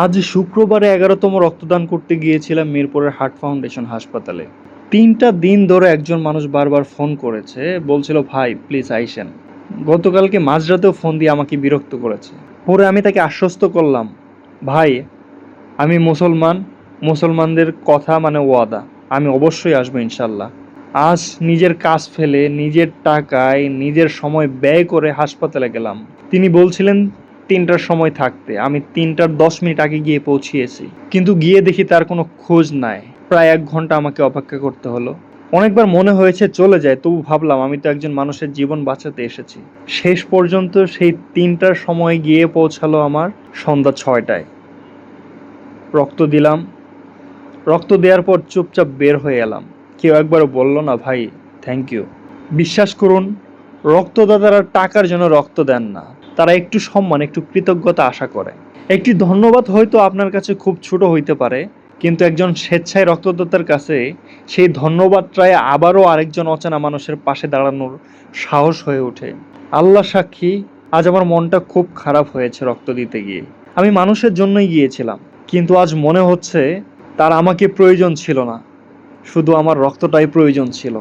আজ শুক্রবারে ১১তম রক্তদান করতে গিয়েছিলাম মিরপুরের হার্ট ফাউন্ডেশন হাসপাতালে। ৩টা দিন ধরে একজন মানুষ বারবার ফোন করেছে, বলছিল ভাই প্লিজ আইসেন। গতকালকে মাঝরাতেও ফোন দিয়ে আমাকে বিরক্ত করেছে। পরে আমি তাকে আশ্বস্ত করলাম, ভাই আমি মুসলমান, মুসলমানদের কথা মানে ওয়াদা, আমি অবশ্যই আসবো ইনশাল্লাহ। আজ নিজের কাজ ফেলে নিজের টাকায় নিজের সময় ব্যয় করে হাসপাতালে গেলাম। তিনি বলছিলেন ৩টার সময় থাকতে, আমি ৩টার ১০ মিনিট আগে গিয়ে পৌঁছিয়েছি, কিন্তু গিয়ে দেখি তার কোনো খোঁজ নাই। প্রায় ১ ঘন্টা আমাকে অপেক্ষা করতে হলো। অনেকবার মনে হয়েছে চলে যায়, তবু ভাবলাম আমি তো একজন মানুষের জীবন বাঁচাতে এসেছি। শেষ পর্যন্ত সেই ৩টার সময় গিয়ে পৌঁছালো আমার সন্ধ্যা ৬টায়। রক্ত দিলাম। রক্ত দেওয়ার পর চুপচাপ বের হয়ে এলাম। কেউ একবারও বলল না ভাই থ্যাংক ইউ। বিশ্বাস করুন, রক্তদাতারা টাকার জন্য রক্ত দেন না, তারা একটু সম্মান, একটু কৃতজ্ঞতা আশা করে। একটি ধন্যবাদ হয়তো আপনার কাছে খুব ছোট হইতে পারে, কিন্তু একজন স্বেচ্ছায় রক্তদাতার কাছে সেই ধন্যবাদটাই আবারও আরেকজন অচেনা মানুষের পাশে দাঁড়ানোর সাহস হয়ে ওঠে। আল্লাহ সাক্ষী, আজ আমার মনটা খুব খারাপ হয়েছে রক্ত দিতে গিয়ে। আমি মানুষের জন্যই গিয়েছিলাম, কিন্তু আজ মনে হচ্ছে তার আমাকে প্রয়োজন ছিল না, শুধু আমার রক্তটাই প্রয়োজন ছিল।